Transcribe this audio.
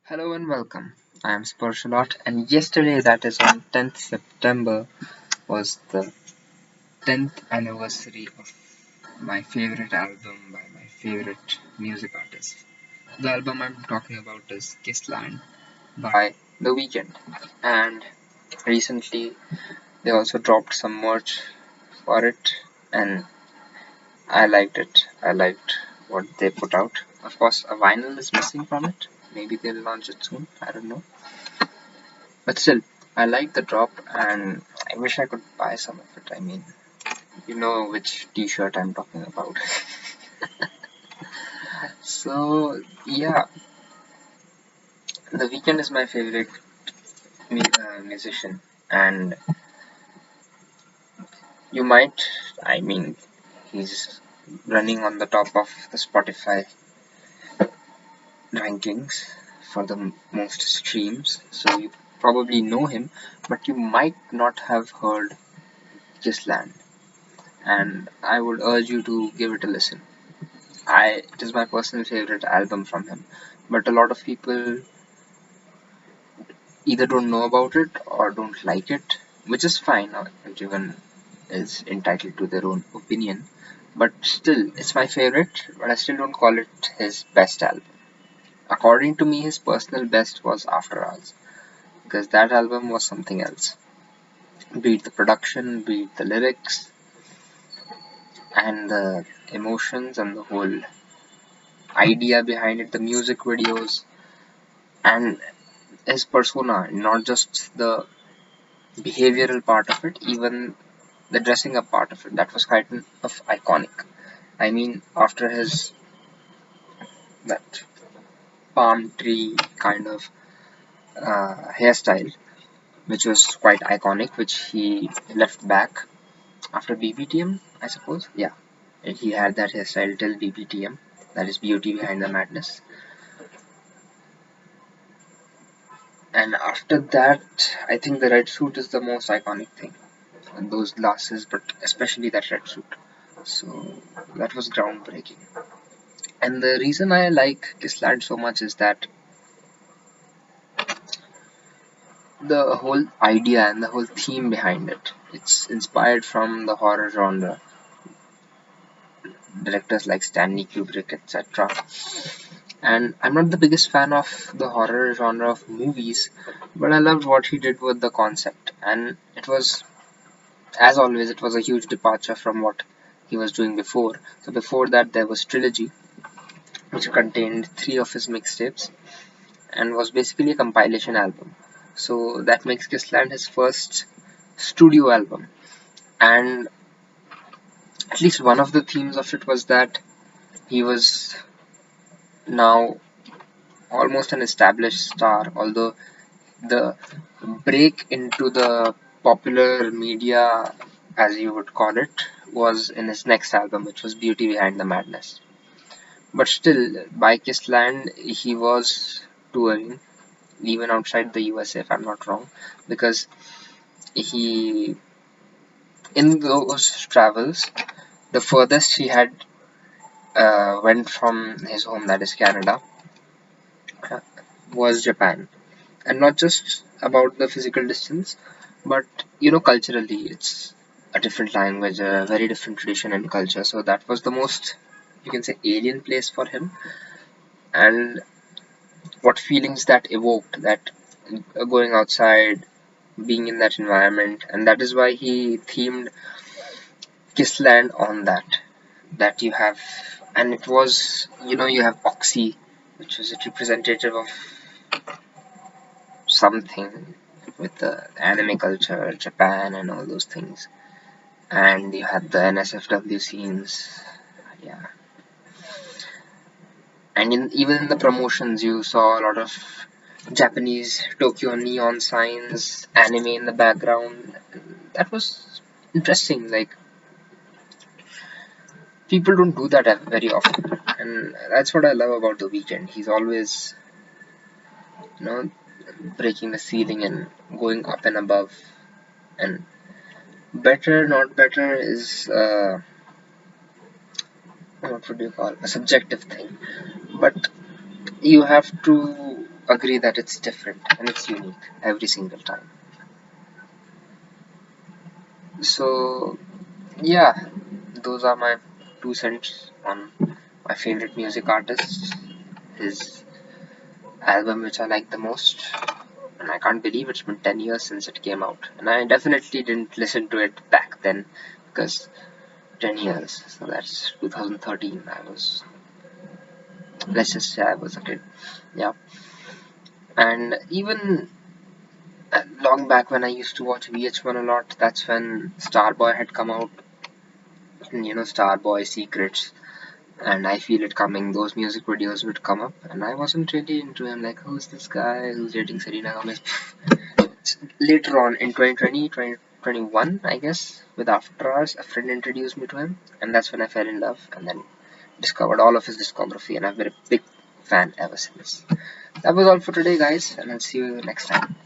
Hello and welcome. I am Sparshalot, and yesterday, that is on 10th September, was the 10th anniversary of my favorite album by my favorite music artist. The album I'm talking about is Kissland by The Weeknd, and recently they also dropped some merch for it, and I liked it. I liked what they put out. Of course, a vinyl is missing from it. Maybe they'll launch it soon. I don't know. But still, I like the drop and I wish I could buy some of it. I mean, you know which t shirt I'm talking about. So, yeah, The Weeknd is my favorite musician, and you might, I mean, he's running on the top of the Spotify rankings for the most streams, so you probably know him, but you might not have heard Kissland, and I would urge you to give it a listen. It is my personal favorite album from him, but a lot of people either don't know about it or don't like it, which is fine. Everyone is entitled to their own opinion, but still, it's my favorite. But I still don't call it his best album. According to me, his personal best was After Hours because that album was something else. Be it the production, be it the lyrics, and the emotions, and the whole idea behind it, the music videos, and his persona, not just the behavioral part of it, even the dressing up part of it. That was kind of iconic. I mean, after his that palm tree kind of hairstyle, which was quite iconic, which he left back after BBTM, I suppose. Yeah, he had that hairstyle till BBTM. That is Beauty Behind the Madness. And after that, I think the red suit is the most iconic thing. And those glasses, but especially that red suit. So that was groundbreaking. And the reason I like Kissland so much is that the whole idea and the whole theme behind it. It's inspired from the horror genre, directors like Stanley Kubrick, etc. And I'm not the biggest fan of the horror genre of movies, but I loved what he did with the concept. And it was, as always, it was a huge departure from what he was doing before. So before that, there was Trilogy, which contained three of his mixtapes and was basically a compilation album. So that makes Kissland his first studio album. And at least one of the themes of it was that he was now almost an established star, although the break into the popular media, as you would call it, was in his next album, which was Beauty Behind the Madness. But still, by Kissland, he was touring even outside the USA, if I'm not wrong, because he, in those travels, the furthest he had went from his home, that is Canada, uh, was Japan. And not just about the physical distance, but culturally, it's a different language, a very different tradition and culture. So that was the most, you can say, alien place for him. And what feelings that evoked, that going outside, being in that environment, and that is why he themed Kissland on that. That you have, and it was, you have Oxy, which was a representative of something with the anime culture, Japan, and all those things. And you had the NSFW scenes, yeah. And even in the promotions, you saw a lot of Japanese Tokyo neon signs, anime in the background. That was interesting. Like, people don't do that very often, and that's what I love about The Weeknd. He's always, you know, breaking the ceiling and going up and above. And better, not better is what would you call a subjective thing. But you have to. agree that it's different and it's unique every single time. So yeah, those are my 2 cents on my favorite music artist, his album which I like the most, and I can't believe it's been 10 years since it came out, and I definitely didn't listen to it back then because 10 years, so that's 2013. Let's just say I was a kid, yeah. And even long back when I used to watch VH1 a lot, that's when Starboy had come out, and Starboy Secrets, and I Feel It Coming, those music videos would come up, and I wasn't really into him, like, who's this guy who's dating Selena Gomez? Later on in 2020, 2021, I guess, with After Hours, a friend introduced me to him, and that's when I fell in love, and then discovered all of his discography, and I've been a big fan ever since. That was all for today, guys, and I'll see you next time.